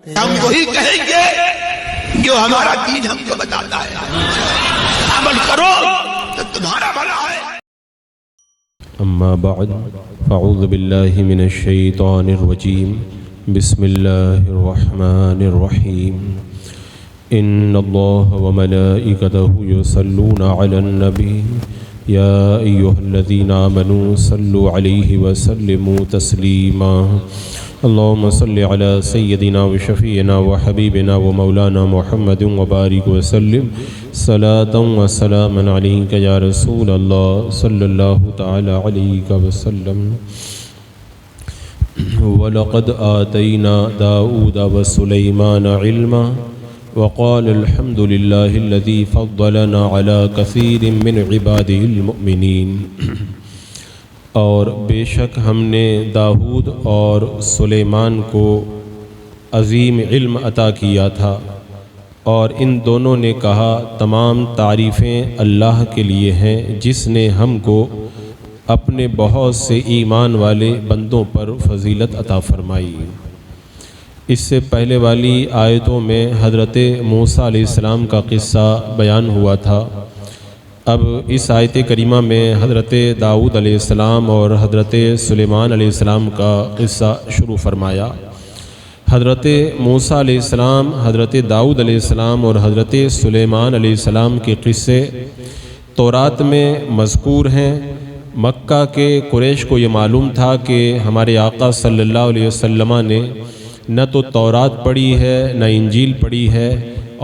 ہم وہی کہیں گے جو ہمارا دین ہم کو بتاتا ہے، عمل کرو تو تمہارا بھلا ہے۔ اما بعد فاعوذ باللہ من الشیطان الرجیم، بسم اللہ الرحمن الرحیم۔ ان اللہ وملائکتہ یصلون علی النبی یا ایھا الذین آمنوا صلوا علیہ وسلموا تسلیما۔ اللهم صل على سيدنا وشفيعنا وحبيبنا ومولانا محمد وبارك وسلم صلاة وسلاما عليك يا رسول الله صلى الله تعالى عليك وسلم۔ وَلَقَدْ آتَيْنَا دَاوُودَ وَسُلَيْمَانَ عِلْمًا وَقَالَ الْحَمْدُ لِلَّهِ الَّذِي فَضَّلَنَا عَلَى كَثِيرٍ مِّنْ عِبَادِهِ الْمُؤْمِنِينَ۔ اور بے شک ہم نے داؤد اور سلیمان کو عظیم علم عطا کیا تھا، اور ان دونوں نے کہا تمام تعریفیں اللہ کے لیے ہیں جس نے ہم کو اپنے بہت سے ایمان والے بندوں پر فضیلت عطا فرمائی۔ اس سے پہلے والی آیتوں میں حضرت موسیٰ علیہ السلام کا قصہ بیان ہوا تھا۔ اب اس آیت کریمہ میں حضرت داؤد علیہ السلام اور حضرت سلیمان علیہ السلام کا قصہ شروع فرمایا۔ حضرت موسیٰ علیہ السلام، حضرت داؤد علیہ السلام اور حضرت سلیمان علیہ السلام کے قصے تورات میں مذکور ہیں۔ مکہ کے قریش کو یہ معلوم تھا کہ ہمارے آقا صلی اللہ علیہ وسلم نے نہ تو تورات پڑھی ہے، نہ انجیل پڑھی ہے،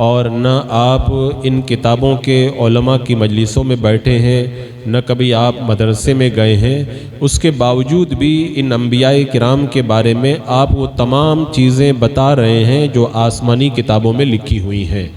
اور نہ آپ ان کتابوں کے علماء کی مجلسوں میں بیٹھے ہیں، نہ کبھی آپ مدرسے میں گئے ہیں۔ اس کے باوجود بھی ان انبیاء کرام کے بارے میں آپ وہ تمام چیزیں بتا رہے ہیں جو آسمانی کتابوں میں لکھی ہوئی ہیں۔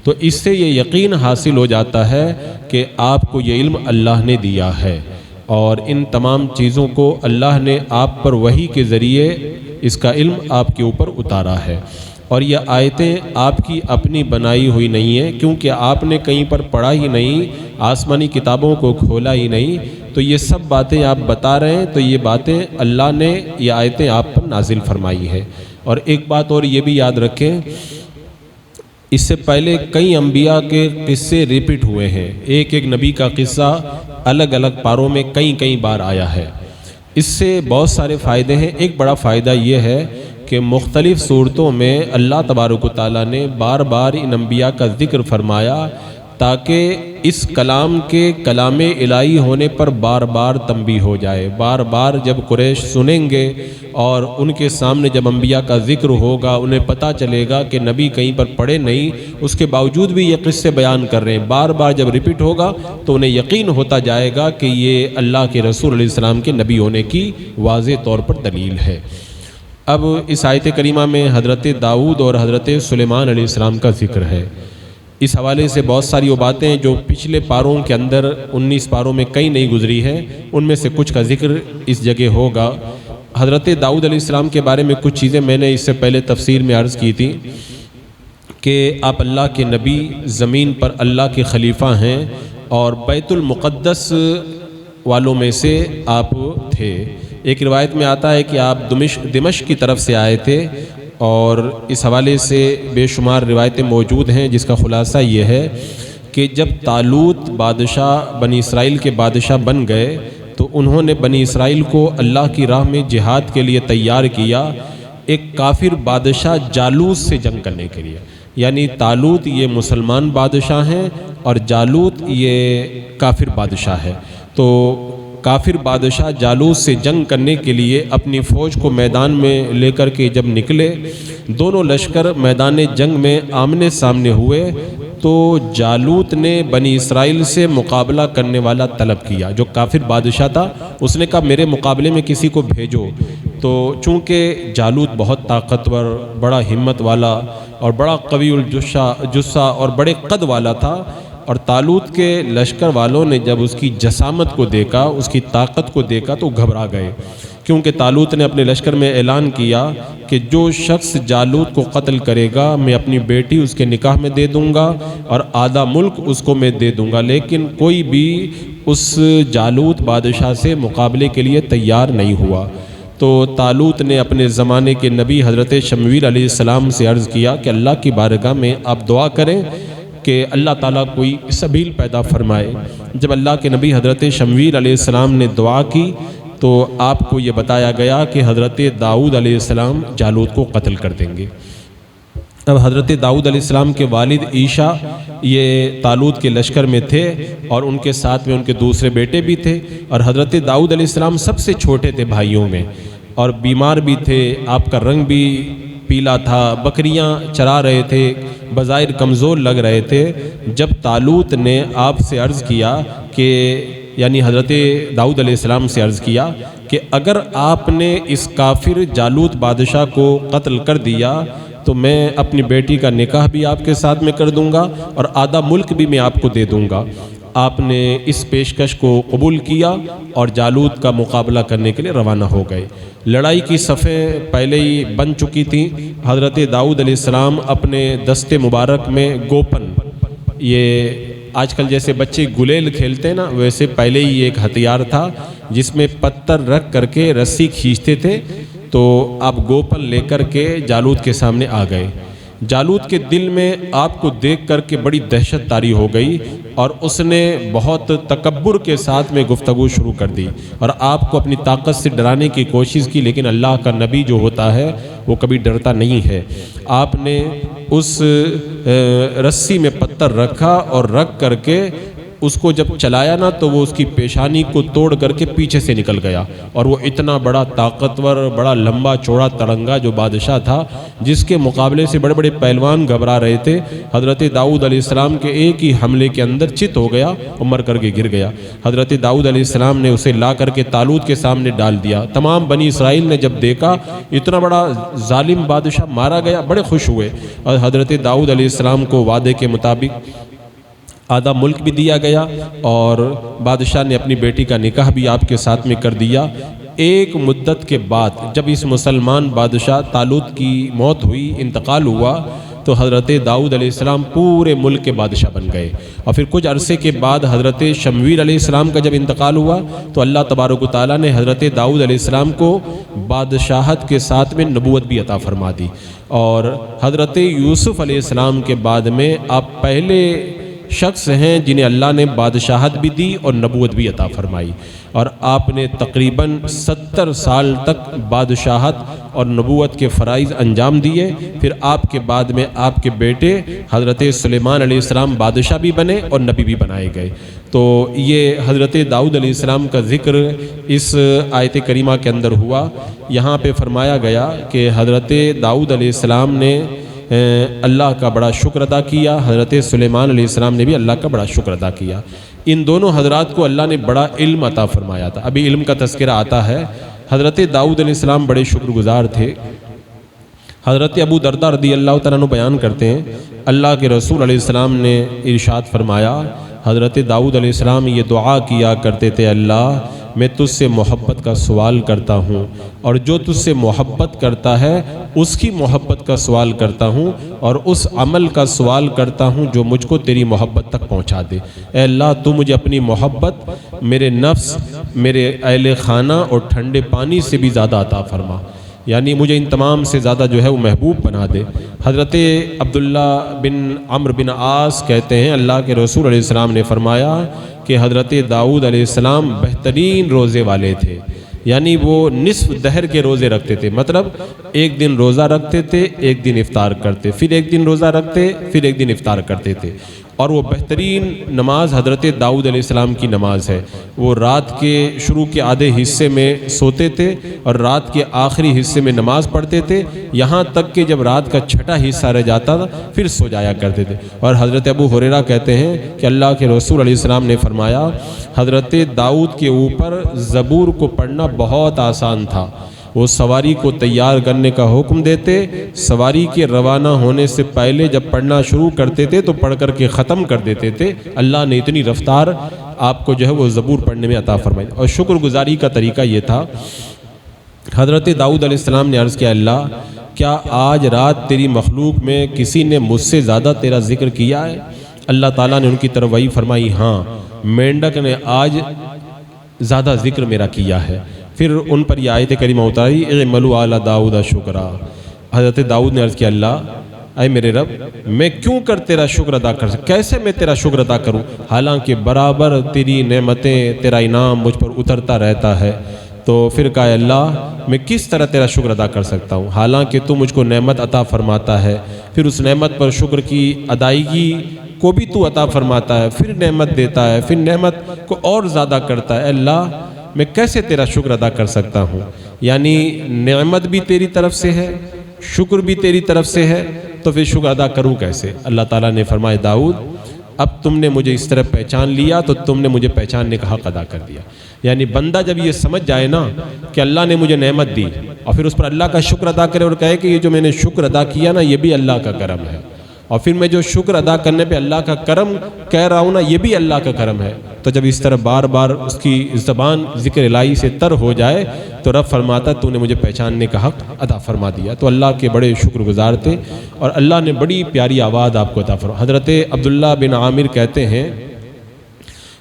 تو اس سے یہ یقین حاصل ہو جاتا ہے کہ آپ کو یہ علم اللہ نے دیا ہے، اور ان تمام چیزوں کو اللہ نے آپ پر وحی کے ذریعے اس کا علم آپ کے اوپر اتارا ہے۔ اور یہ آیتیں آپ کی اپنی بنائی ہوئی نہیں ہیں، کیونکہ آپ نے کہیں پر پڑھا ہی نہیں، آسمانی کتابوں کو کھولا ہی نہیں، تو یہ سب باتیں آپ بتا رہے ہیں، تو یہ باتیں اللہ نے یہ آیتیں آپ پر نازل فرمائی ہے۔ اور ایک بات اور یہ بھی یاد رکھیں، اس سے پہلے کئی انبیاء کے قصے ریپیٹ ہوئے ہیں، ایک ایک نبی کا قصہ الگ الگ پاروں میں کئی بار آیا ہے۔ اس سے بہت سارے فائدے ہیں۔ ایک بڑا فائدہ یہ ہے کہ مختلف صورتوں میں اللہ تبارک و تعالیٰ نے بار بار ان انبیاء کا ذکر فرمایا، تاکہ اس کلام کے کلام الہی ہونے پر بار بار تنبیہ ہو جائے۔ بار بار جب قریش سنیں گے اور ان کے سامنے جب انبیاء کا ذکر ہوگا، انہیں پتہ چلے گا کہ نبی کہیں پر پڑھے نہیں، اس کے باوجود بھی یہ قصے بیان کر رہے ہیں۔ بار بار جب ریپیٹ ہوگا تو انہیں یقین ہوتا جائے گا کہ یہ اللہ کے رسول علیہ السلام کے نبی ہونے کی واضح طور پر دلیل ہے۔ اب اس آیت کریمہ میں حضرت داؤد اور حضرت سلیمان علیہ السلام کا ذکر ہے۔ اس حوالے سے بہت ساری وہ باتیں جو پچھلے پاروں کے اندر 19 پاروں میں کہیں نہیں گزری ہے، ان میں سے کچھ کا ذکر اس جگہ ہوگا۔ حضرت داؤد علیہ السلام کے بارے میں کچھ چیزیں میں نے اس سے پہلے تفسیر میں عرض کی تھی کہ آپ اللہ کے نبی، زمین پر اللہ کے خلیفہ ہیں، اور بیت المقدس والوں میں سے آپ تھے۔ ایک روایت میں آتا ہے کہ آپ دمشق کی طرف سے آئے تھے، اور اس حوالے سے بے شمار روایتیں موجود ہیں، جس کا خلاصہ یہ ہے کہ جب طالوت بادشاہ بنی اسرائیل کے بادشاہ بن گئے تو انہوں نے بنی اسرائیل کو اللہ کی راہ میں جہاد کے لیے تیار کیا، ایک کافر بادشاہ جالوت سے جنگ کرنے کے لیے۔ یعنی طالوت یہ مسلمان بادشاہ ہیں اور جالوت یہ کافر بادشاہ ہے۔ تو کافر بادشاہ جالوت سے جنگ کرنے کے لیے اپنی فوج کو میدان میں لے کر کے جب نکلے، دونوں لشکر میدان جنگ میں آمنے سامنے ہوئے، تو جالوت نے بنی اسرائیل سے مقابلہ کرنے والا طلب کیا۔ جو کافر بادشاہ تھا اس نے کہا میرے مقابلے میں کسی کو بھیجو۔ تو چونکہ جالوت بہت طاقتور، بڑا ہمت والا اور بڑا قوی الجثہ اور بڑے قد والا تھا، اور طالوت کے لشکر والوں نے جب اس کی جسامت کو دیکھا، اس کی طاقت کو دیکھا تو گھبرا گئے، کیونکہ طالوت نے اپنے لشکر میں اعلان کیا کہ جو شخص جالوت کو قتل کرے گا میں اپنی بیٹی اس کے نکاح میں دے دوں گا اور آدھا ملک اس کو میں دے دوں گا، لیکن کوئی بھی اس جالوت بادشاہ سے مقابلے کے لیے تیار نہیں ہوا۔ تو طالوت نے اپنے زمانے کے نبی حضرت شمویل علیہ السلام سے عرض کیا کہ اللہ کی بارگاہ میں آپ دعا کریں کہ اللہ تعالیٰ کوئی سبیل پیدا فرمائے۔ جب اللہ کے نبی حضرت شمویل علیہ السلام نے دعا کی تو آپ کو یہ بتایا گیا کہ حضرت داؤد علیہ السلام جالوت کو قتل کر دیں گے۔ اب حضرت داؤد علیہ السلام کے والد عیشا یہ طالوت کے لشکر میں تھے اور ان کے ساتھ میں ان کے دوسرے بیٹے بھی تھے، اور حضرت داؤد علیہ السلام سب سے چھوٹے تھے بھائیوں میں، اور بیمار بھی تھے، آپ کا رنگ بھی پیلا تھا، بکریاں چرا رہے تھے، بظاہر کمزور لگ رہے تھے۔ جب طالوت نے آپ سے عرض کیا کہ یعنی حضرت داؤد علیہ السلام سے عرض کیا کہ اگر آپ نے اس کافر جالوت بادشاہ کو قتل کر دیا تو میں اپنی بیٹی کا نکاح بھی آپ کے ساتھ میں کر دوں گا اور آدھا ملک بھی میں آپ کو دے دوں گا۔ آپ نے اس پیشکش کو قبول کیا اور جالوت کا مقابلہ کرنے کے لیے روانہ ہو گئے۔ لڑائی کی صفیں پہلے ہی بن چکی تھیں۔ حضرت داؤد علیہ السلام اپنے دستے مبارک میں گوپن، یہ آج کل جیسے بچے گلیل کھیلتے ہیں نا، ویسے پہلے ہی ایک ہتھیار تھا جس میں پتھر رکھ کر کے رسی کھینچتے تھے، تو آپ گوپن لے کر کے جالوت کے سامنے آ گئے۔ جالوت کے دل میں آپ کو دیکھ کر کے بڑی دہشت طاری ہو گئی اور اس نے بہت تکبر کے ساتھ میں گفتگو شروع کر دی اور آپ کو اپنی طاقت سے ڈرانے کی کوشش کی، لیکن اللہ کا نبی جو ہوتا ہے وہ کبھی ڈرتا نہیں ہے۔ آپ نے اس رسی میں پتھر رکھا اور رکھ کر کے اس کو جب چلایا نا تو وہ اس کی پیشانی کو توڑ کر کے پیچھے سے نکل گیا، اور وہ اتنا بڑا طاقتور، بڑا لمبا چوڑا ترنگا جو بادشاہ تھا، جس کے مقابلے سے بڑے بڑے پہلوان گھبرا رہے تھے، حضرت داؤد علیہ السلام کے ایک ہی حملے کے اندر چت ہو گیا اور مر کر کے گر گیا۔ حضرت داؤد علیہ السلام نے اسے لا کر کے طالوت کے سامنے ڈال دیا۔ تمام بنی اسرائیل نے جب دیکھا اتنا بڑا ظالم بادشاہ مارا گیا، بڑے خوش ہوئے، اور حضرت داؤد علیہ السلام کو وعدے کے مطابق آدھا ملک بھی دیا گیا اور بادشاہ نے اپنی بیٹی کا نکاح بھی آپ کے ساتھ میں کر دیا۔ ایک مدت کے بعد جب اس مسلمان بادشاہ طالوت کی موت ہوئی، انتقال ہوا، تو حضرت داؤد علیہ السلام پورے ملک کے بادشاہ بن گئے، اور پھر کچھ عرصے کے بعد حضرت شمویل علیہ السلام کا جب انتقال ہوا تو اللہ تبارک و تعالیٰ نے حضرت داؤد علیہ السلام کو بادشاہت کے ساتھ میں نبوت بھی عطا فرما دی، اور حضرت یوسف علیہ السلام کے بعد میں آپ پہلے شخص ہیں جنہیں اللہ نے بادشاہت بھی دی اور نبوت بھی عطا فرمائی، اور آپ نے تقریباً 70 سال تک بادشاہت اور نبوت کے فرائض انجام دیے۔ پھر آپ کے بعد میں آپ کے بیٹے حضرت سلیمان علیہ السلام بادشاہ بھی بنے اور نبی بھی بنائے گئے۔ تو یہ حضرت داؤد علیہ السلام کا ذکر اس آیت کریمہ کے اندر ہوا۔ یہاں پہ فرمایا گیا کہ حضرت داؤد علیہ السلام نے اللہ کا بڑا شکر ادا کیا، حضرت سلیمان علیہ السلام نے بھی اللہ کا بڑا شکر ادا کیا۔ ان دونوں حضرات کو اللہ نے بڑا علم عطا فرمایا تھا۔ ابھی علم کا تذکرہ آتا ہے۔ حضرت داؤد علیہ السلام بڑے شکر گزار تھے۔ حضرت ابو دردہ رضی اللہ تعالیٰ عنہ بیان کرتے ہیں، اللہ کے رسول علیہ السلام نے ارشاد فرمایا، حضرت داؤد علیہ السلام یہ دعا کیا کرتے تھے، اللہ میں تجھ سے محبت کا سوال کرتا ہوں، اور جو تجھ سے محبت کرتا ہے اس کی محبت کا سوال کرتا ہوں، اور اس عمل کا سوال کرتا ہوں جو مجھ کو تیری محبت تک پہنچا دے۔ اے اللہ تو مجھے اپنی محبت میرے نفس، میرے اہل خانہ اور ٹھنڈے پانی سے بھی زیادہ عطا فرما، یعنی مجھے ان تمام سے زیادہ جو ہے وہ محبوب بنا دے۔ حضرت عبداللہ بن عمرو بن عاص کہتے ہیں، اللہ کے رسول علیہ السلام نے فرمایا کہ حضرت داؤد علیہ السلام بہترین روزے والے تھے، یعنی وہ نصف دہر کے روزے رکھتے تھے، مطلب ایک دن روزہ رکھتے تھے، ایک دن افطار کرتے، پھر ایک دن روزہ رکھتے، پھر ایک دن افطار کرتے تھے۔ اور وہ بہترین نماز حضرت داؤد علیہ السلام کی نماز ہے۔ وہ رات کے شروع کے آدھے حصے میں سوتے تھے اور رات کے آخری حصے میں نماز پڑھتے تھے، یہاں تک کہ جب رات کا چھٹا حصہ رہ جاتا تھا پھر سو جایا کرتے تھے۔ اور حضرت ابو ہریرہ کہتے ہیں کہ اللہ کے رسول علیہ السلام نے فرمایا، حضرت داؤد کے اوپر زبور کو پڑھنا بہت آسان تھا۔ وہ سواری کو تیار کرنے کا حکم دیتے، سواری کے روانہ ہونے سے پہلے جب پڑھنا شروع کرتے تھے تو پڑھ کر کے ختم کر دیتے تھے۔ اللہ نے اتنی رفتار آپ کو جو ہے وہ زبور پڑھنے میں عطا فرمائی۔ اور شکر گزاری کا طریقہ یہ تھا، حضرت داؤد علیہ السلام نے عرض کیا، اللہ کیا آج رات تیری مخلوق میں کسی نے مجھ سے زیادہ تیرا ذکر کیا ہے؟ اللہ تعالیٰ نے ان کی طرف وہی فرمائی، ہاں مینڈک نے آج زیادہ ذکر میرا کیا ہے۔ پھر ان پر یہ آیت کریمہ اتاری اعملوا علی داؤد شکرا۔ حضرت داؤد نے عرض کیا اللہ اے میرے رب میں کیوں کر تیرا شکر ادا کر سکتا، کیسے میں تیرا شکر ادا کروں، حالانکہ برابر تیری نعمتیں تیرا انعام مجھ پر اترتا رہتا ہے۔ تو پھر کہا اللہ میں کس طرح تیرا شکر ادا کر سکتا ہوں، حالانکہ تو مجھ کو نعمت عطا فرماتا ہے، پھر اس نعمت پر شکر کی ادائیگی کو بھی تو عطا فرماتا ہے، پھر نعمت دیتا ہے، پھر نعمت کو اور زیادہ کرتا ہے۔ اللہ میں کیسے تیرا شکر ادا کر سکتا ہوں، یعنی نعمت بھی تیری طرف سے ہے، شکر بھی تیری طرف سے ہے، تو پھر شکر ادا کروں کیسے؟ اللہ تعالیٰ نے فرمایا داؤد اب تم نے مجھے اس طرح پہچان لیا تو تم نے مجھے پہچاننے کا حق ادا کر دیا۔ یعنی بندہ جب یہ سمجھ جائے نا کہ اللہ نے مجھے نعمت دی اور پھر اس پر اللہ کا شکر ادا کرے اور کہے کہ یہ جو میں نے شکر ادا کیا نا یہ بھی اللہ کا کرم ہے، اور پھر میں جو شکر ادا کرنے پہ اللہ کا کرم کہہ رہا ہوں نا یہ بھی اللہ کا کرم ہے، تو جب اس طرح بار بار اس کی زبان ذکر الہی سے تر ہو جائے تو رب فرماتا تو نے مجھے پہچاننے کا حق عطا فرما دیا۔ تو اللہ کے بڑے شکر گزار تھے اور اللہ نے بڑی پیاری آواز آپ کو عطا فرما۔ حضرت عبداللہ بن عامر کہتے ہیں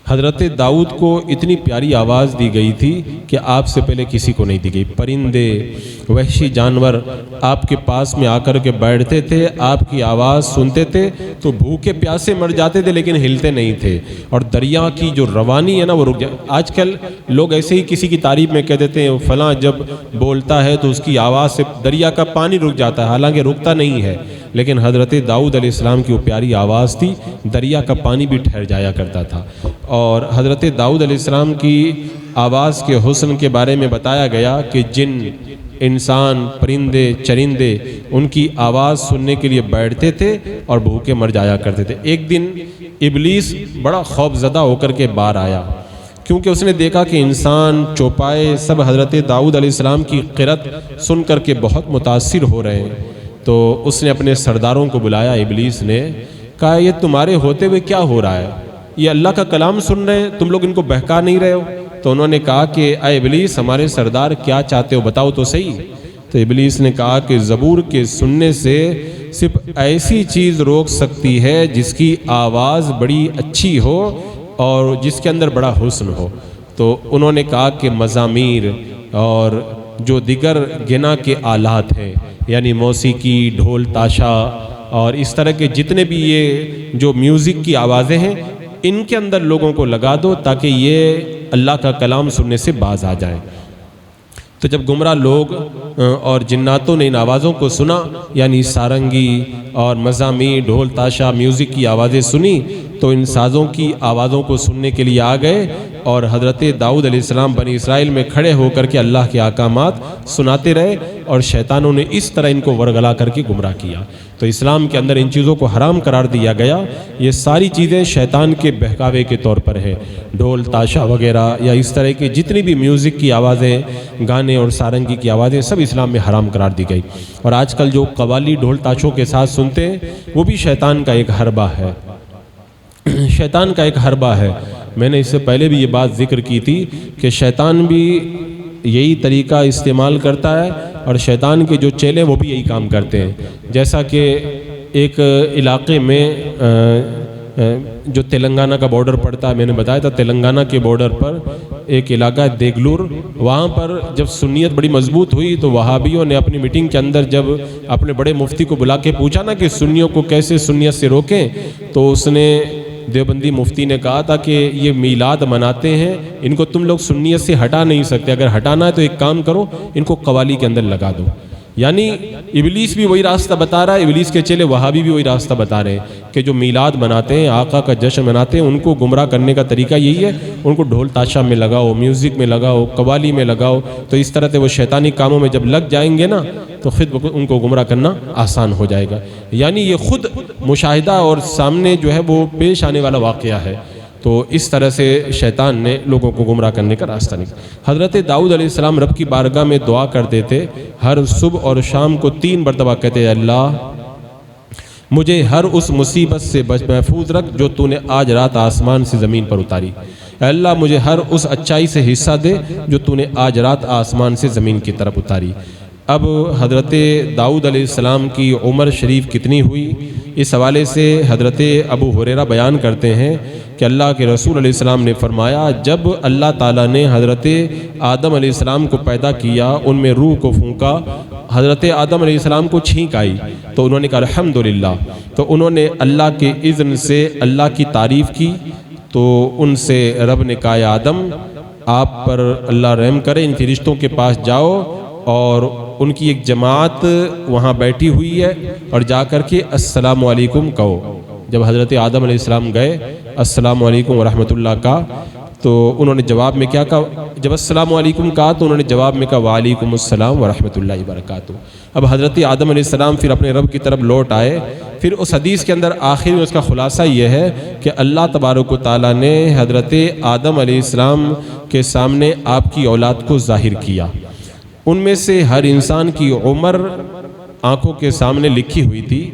حضرت داؤد کو اتنی پیاری آواز دی گئی تھی کہ آپ سے پہلے کسی کو نہیں دی گئی، پرندے وحشی جانور آپ کے پاس میں آ کر کے بیٹھتے تھے، آپ کی آواز سنتے تھے تو بھوکے پیاسے مر جاتے تھے لیکن ہلتے نہیں تھے، اور دریا کی جو روانی ہے نا وہ رک جائے۔ آج کل لوگ ایسے ہی کسی کی تعریف میں کہہ دیتے ہیں فلاں جب بولتا ہے تو اس کی آواز سے دریا کا پانی رک جاتا ہے، حالانکہ رکتا نہیں ہے، لیکن حضرت داؤد علیہ السلام کی وہ پیاری آواز تھی دریا کا پانی بھی ٹھہر جایا کرتا تھا۔ اور حضرت داؤد علیہ السلام کی آواز کے حسن کے بارے میں بتایا گیا کہ جن انسان پرندے چرندے ان کی آواز سننے کے لیے بیٹھتے تھے اور بھوکے مر جایا کرتے تھے۔ ایک دن ابلیس بڑا خوف زدہ ہو کر کے باہر آیا، کیونکہ اس نے دیکھا کہ انسان چوپائے سب حضرت داؤد علیہ السلام کی قرأت سن کر کے بہت متاثر ہو رہے ہیں، تو اس نے اپنے سرداروں کو بلایا، ابلیس نے کہا یہ تمہارے ہوتے ہوئے کیا ہو رہا ہے، یہ اللہ کا کلام سن رہے ہیں، تم لوگ ان کو بہکا نہیں رہے ہو؟ تو انہوں نے کہا کہ اے ابلیس ہمارے سردار کیا چاہتے ہو بتاؤ تو صحیح۔ تو ابلیس نے کہا کہ زبور کے سننے سے صرف ایسی چیز روک سکتی ہے جس کی آواز بڑی اچھی ہو اور جس کے اندر بڑا حسن ہو۔ تو انہوں نے کہا کہ مزامیر اور جو دیگر گنا کے آلات ہیں یعنی موسیقی ڈھول تاشا اور اس طرح کے جتنے بھی یہ جو میوزک کی آوازیں ہیں ان کے اندر لوگوں کو لگا دو تاکہ یہ اللہ کا کلام سننے سے باز آ جائیں۔ تو جب گمراہ لوگ اور جناتوں نے ان آوازوں کو سنا یعنی سارنگی اور مزامیر ڈھول تاشا میوزک کی آوازیں سنی تو ان سازوں کی آوازوں کو سننے کے لیے آ گئے اور حضرت داؤد علیہ السلام بنی اسرائیل میں کھڑے ہو کر کے اللہ کے احکامات سناتے رہے اور شیطانوں نے اس طرح ان کو ورگلا کر کے گمراہ کیا۔ تو اسلام کے اندر ان چیزوں کو حرام قرار دیا گیا۔ یہ ساری چیزیں شیطان کے بہکاوے کے طور پر ہیں، ڈھول تاشا وغیرہ یا اس طرح کی جتنی بھی میوزک کی آوازیں گانے اور سارنگی کی آوازیں سب اسلام میں حرام قرار دی گئی۔ اور آج کل جو قوالی ڈھول تاشوں کے ساتھ سنتے ہیں وہ بھی شیطان کا ایک حربہ ہے، شیطان کا ایک حربہ ہے۔ میں نے اس سے پہلے بھی یہ بات ذکر کی تھی کہ شیطان بھی یہی طریقہ استعمال کرتا ہے اور شیطان کے جو چیلے وہ بھی یہی کام کرتے ہیں۔ جیسا کہ ایک علاقے میں جو تلنگانہ کا بارڈر پڑتا ہے، میں نے بتایا تھا تلنگانہ کے بارڈر پر ایک علاقہ ہے دیگلور، وہاں پر جب سنیت بڑی مضبوط ہوئی تو وہابیوں نے اپنی میٹنگ کے اندر جب اپنے بڑے مفتی کو بلا کے پوچھا نا کہ سنیوں کو کیسے سنیت سے روکیں، تو اس نے دیوبندی مفتی نے کہا تھا کہ یہ میلاد مناتے ہیں، ان کو تم لوگ سنیت سے ہٹا نہیں سکتے، اگر ہٹانا ہے تو ایک کام کرو ان کو قوالی کے اندر لگا دو۔ یعنی ابلیس بھی وہی راستہ بتا رہا ہے، ابلیس کے چیلے وہابی بھی وہی راستہ بتا رہے ہیں کہ جو میلاد مناتے ہیں آقا کا جشن مناتے ہیں ان کو گمراہ کرنے کا طریقہ یہی ہے، ان کو ڈھول تاشا میں لگاؤ، میوزک میں لگاؤ، قوالی میں لگاؤ، تو اس طرح سے وہ شیطانی کاموں میں جب لگ جائیں گے نا تو خود ان کو گمراہ کرنا آسان ہو جائے گا۔ یعنی یہ خود مشاہدہ اور سامنے جو ہے وہ پیش آنے والا واقعہ ہے۔ تو اس طرح سے شیطان نے لوگوں کو گمراہ کرنے کا راستہ نکالا۔ حضرت داؤد علیہ السلام رب کی بارگاہ میں دعا کرتے تھے، ہر صبح اور شام کو 3 مرتبہ کہتے ہیں اللہ مجھے ہر اس مصیبت سے محفوظ رکھ جو تو نے آج رات آسمان سے زمین پر اتاری، اے اللہ مجھے ہر اس اچائی سے حصہ دے جو تو نے آج رات آسمان سے زمین کی طرف اتاری، اب حضرت داؤد علیہ السلام کی عمر شریف کتنی ہوئی؟ اس حوالے سے حضرت ابو ہریرہ بیان کرتے ہیں کہ اللہ کے رسول علیہ السلام نے فرمایا جب اللہ تعالیٰ نے حضرت آدم علیہ السلام کو پیدا کیا، ان میں روح کو پھونکا، حضرت آدم علیہ السلام کو چھینک آئی تو انہوں نے کہا الحمدللہ، تو انہوں نے اللہ کے اذن سے اللہ کی تعریف کی، تو ان سے رب نے کہا یا آدم آپ پر اللہ رحم کرے، ان فرشتوں کے پاس جاؤ اور ان کی ایک جماعت وہاں بیٹھی ہوئی ہے اور جا کر کے السلام علیکم کہو۔ جب حضرت آدم علیہ السلام گئے السلام علیکم ورحمۃ اللہ کہا تو انہوں نے جواب میں کیا کہا؟ جب السلام علیکم کہا تو انہوں نے جواب میں کہا وعلیکم السلام ورحمۃ اللہ وبرکاتہ۔ اب حضرت آدم علیہ السلام پھر اپنے رب کی طرف لوٹ آئے۔ پھر اس حدیث کے اندر آخر میں اس کا خلاصہ یہ ہے کہ اللہ تبارک و تعالیٰ نے حضرت آدم علیہ السلام کے سامنے آپ کی اولاد کو ظاہر کیا۔ ان میں سے ہر انسان کی عمر آنکھوں کے سامنے لکھی ہوئی تھی۔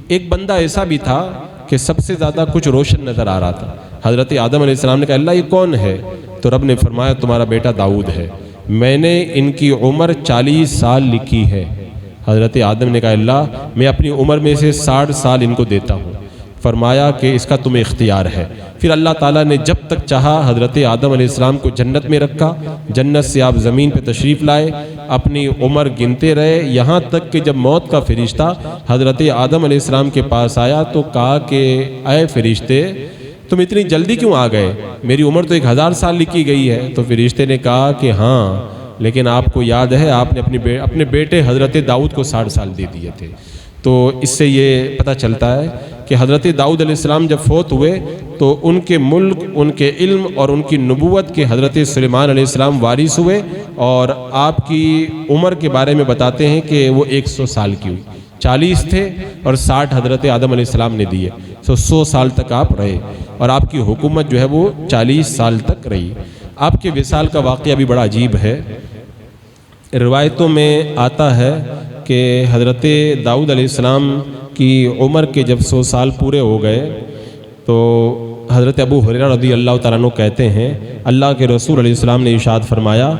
ایک بندہ ایسا بھی تھا کہ سب سے زیادہ کچھ روشن نظر آ رہا تھا۔ حضرت آدم علیہ السلام نے کہا اللہ یہ کون ہے؟ تو رب نے فرمایا تمہارا بیٹا داؤد ہے، میں نے ان کی عمر 40 سال لکھی ہے۔ حضرت آدم نے کہا اللہ میں اپنی عمر میں سے 60 سال ان کو دیتا ہوں۔ فرمایا کہ اس کا تمہیں اختیار ہے۔ پھر اللہ تعالیٰ نے جب تک چاہا حضرت آدم علیہ السلام کو جنت میں رکھا، جنت سے آپ زمین پہ تشریف لائے، اپنی عمر گنتے رہے، یہاں تک کہ جب موت کا فرشتہ حضرت آدم علیہ السلام کے پاس آیا تو کہا کہ اے فرشتے تم اتنی جلدی کیوں آ گئے؟ میری عمر تو 1000 سال لکھی گئی ہے۔ تو فرشتے نے کہا کہ ہاں لیکن آپ کو یاد ہے آپ نے اپنے بیٹے حضرت داؤد کو 60 سال دے دیے تھے۔ تو اس سے یہ پتہ چلتا ہے کہ حضرت داؤد علیہ السلام جب فوت ہوئے تو ان کے ملک، ان کے علم اور ان کی نبوت کے حضرت سلیمان علیہ السلام وارث ہوئے، اور آپ کی عمر کے بارے میں بتاتے ہیں کہ وہ 100 سال کی ہوئی۔ 40 تھے اور 60 حضرت آدم علیہ السلام نے دیے، 100 سال تک آپ رہے، اور آپ کی حکومت جو ہے وہ 40 سال تک رہی۔ آپ کے وصال کا واقعہ بھی بڑا عجیب ہے۔ روایتوں میں آتا ہے کہ حضرت داؤد علیہ السلام کی عمر کے جب 100 سال پورے ہو گئے تو حضرت ابو ہریرہ رضی اللہ تعالیٰ عنہ کہتے ہیں اللہ کے رسول علیہ السلام نے ارشاد فرمایا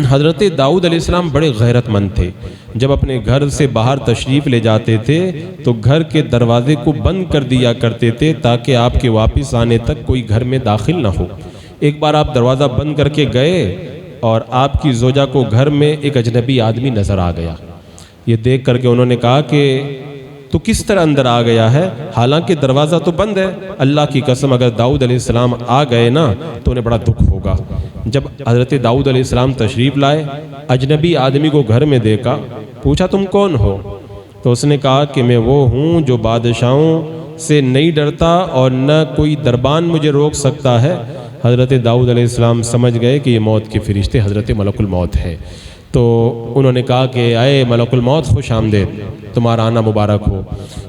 حضرت داؤد علیہ السلام بڑے غیرت مند تھے۔ جب اپنے گھر سے باہر تشریف لے جاتے تھے تو گھر کے دروازے کو بند کر دیا کرتے تھے تاکہ آپ کے واپس آنے تک کوئی گھر میں داخل نہ ہو۔ ایک بار آپ دروازہ بند کر کے گئے اور آپ کی زوجہ کو گھر میں ایک اجنبی آدمی نظر آ گیا۔ یہ دیکھ کر کے انہوں نے کہا کہ تو کس طرح اندر آ گیا ہے؟ حالانکہ دروازہ تو بند ہے۔ اللہ کی قسم اگر داؤد علیہ السلام آ گئے نا تو انہیں بڑا دکھ ہوگا۔ جب حضرت داؤد علیہ السلام تشریف لائے، اجنبی آدمی کو گھر میں دیکھا، پوچھا تم کون ہو؟ تو اس نے کہا کہ میں وہ ہوں جو بادشاہوں سے نہیں ڈرتا اور نہ کوئی دربان مجھے روک سکتا ہے۔ حضرت داؤد علیہ السلام سمجھ گئے کہ یہ موت کے فرشتے حضرت ملک الموت ہے۔ تو انہوں نے کہا کہ اے ملک الموت خوش آمدید، تمہارا آنا مبارک ہو۔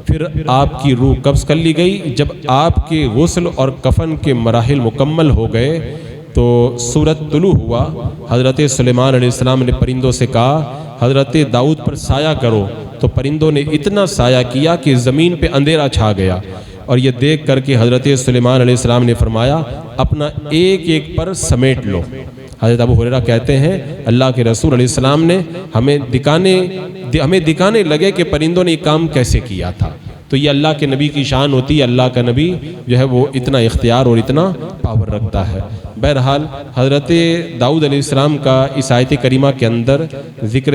پھر آپ کی روح قبض کر لی گئی۔ جب آپ کے غسل اور کفن کے مراحل مکمل ہو گئے تو سورج طلوع ہوا۔ حضرت سلیمان علیہ السلام نے پرندوں سے کہا حضرت داؤد پر سایہ کرو، تو پرندوں نے اتنا سایہ کیا کہ زمین پہ اندھیرا چھا گیا، اور یہ دیکھ کر کے حضرت سلیمان علیہ السلام نے فرمایا اپنا ایک ایک پر سمیٹ لو۔ حضرت ابو ہریرہ کہتے ہیں اللہ کے رسول علیہ السلام نے ہمیں دکھانے لگے کہ پرندوں نے یہ کام کیسے کیا تھا۔ تو یہ اللہ کے نبی کی شان ہوتی ہے، اللہ کا نبی جو ہے وہ اتنا اختیار اور اتنا پاور رکھتا ہے۔ بہرحال حضرت داؤد علیہ السلام کا اس آیت کریمہ کے اندر ذکر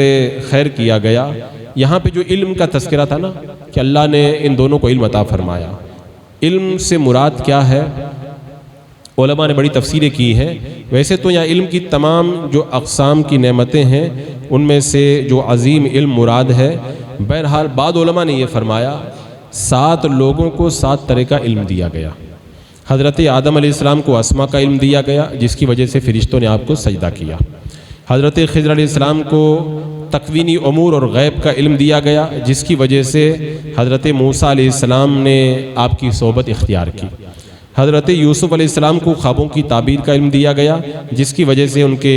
خیر کیا گیا۔ یہاں پہ جو علم کا تذکرہ تھا نا کہ اللہ نے ان دونوں کو علم عطا فرمایا، علم سے مراد کیا ہے؟ علماء نے بڑی تفسیریں کی ہیں۔ ویسے تو یہاں علم کی تمام جو اقسام کی نعمتیں ہیں ان میں سے جو عظیم علم مراد ہے۔ بہرحال بعض علماء نے یہ فرمایا 7 لوگوں کو 7 طرح کا علم دیا گیا۔ حضرت آدم علیہ السلام کو اسماء کا علم دیا گیا جس کی وجہ سے فرشتوں نے آپ کو سجدہ کیا۔ حضرت خضر علیہ السلام کو تکوینی امور اور غیب کا علم دیا گیا جس کی وجہ سے حضرت موسیٰ علیہ السلام نے آپ کی صحبت اختیار کی۔ حضرت یوسف علیہ السلام کو خوابوں کی تعبیر کا علم دیا گیا جس کی وجہ سے ان کے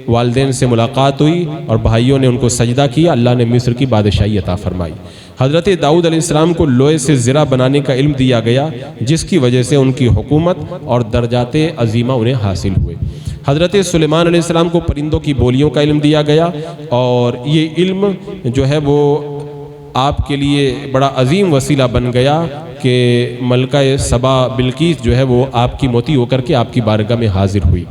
والدین سے ملاقات ہوئی اور بھائیوں نے ان کو سجدہ کیا، اللہ نے مصر کی بادشاہی عطا فرمائی۔ حضرت داؤد علیہ السلام کو لوہے سے زرہ بنانے کا علم دیا گیا جس کی وجہ سے ان کی حکومت اور درجات عظیمہ انہیں حاصل ہوئے۔ حضرت سلیمان علیہ السلام کو پرندوں کی بولیوں کا علم دیا گیا، اور یہ علم جو ہے وہ آپ کے لیے بڑا عظیم وسیلہ بن گیا کہ ملکہ سبا بلقیس جو ہے وہ آپ کی موتی ہو کر کے آپ کی بارگاہ میں حاضر ہوئی۔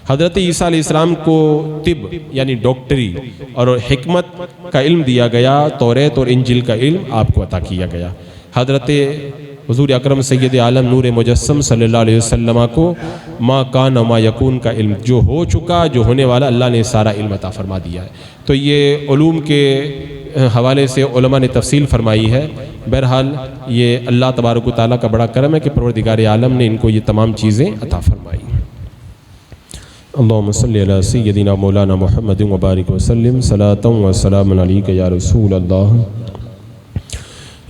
حضرت عیسیٰ علیہ السلام کو طب یعنی ڈاکٹری اور حکمت کا علم دیا گیا، توریت اور انجیل کا علم آپ کو عطا کیا گیا۔ حضرت حضور اکرم سید عالم نور مجسم صلی اللہ علیہ وسلم کو ما کان و ما یکون کا علم، جو ہو چکا جو ہونے والا، اللہ نے سارا علم عطا فرما دیا ہے۔ تو یہ علوم کے حوالے سے علماء نے تفصیل فرمائی ہے۔ بہرحال یہ اللہ تبارک و تعالیٰ کا بڑا کرم ہے کہ پروردگار عالم نے ان کو یہ تمام چیزیں عطا فرمائی۔ اللہم صلی علی سیدنا مولانا محمد وبارک وسلم، صلاۃ و سلام علیک یا رسول اللہ۔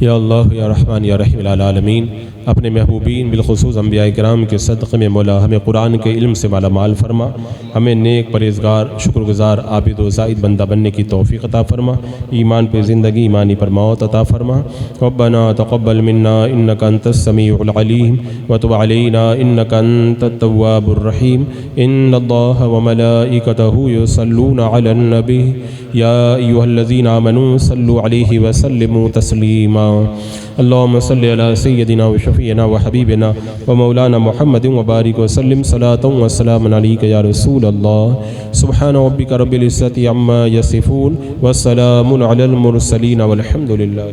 یا اللہ یا رحمان یا رحیم العالمین، اپنے محبوبین بالخصوص انبیاء کرام کے صدقے میں مولا ہمیں قرآن کے علم سے مالا مال فرما، ہمیں نیک پرہیزگار شکر گزار عابد و زاہد بندہ بننے کی توفیق عطا فرما، ایمان پہ زندگی ایمانی پر موت عطا فرما۔ ربنا تقبل منا انک انت السمیع العلیم وتب علینا انک انت التواب الرحیم۔ ان اللہ وملائکتہ یصلون علی النبی یا ایھا الذین آمنوا صلوا علیہ وسلموا تسلیما۔ اللہم صلی علی سیدنا و شفیعنا و حبیبنا و مولانا محمد وبارک وسلم، صلاۃ و سلام علیک یا رسول اللہ۔ سبحان ربک رب العزۃ عما یصفون والسلام علی المرسلین والحمد للہ۔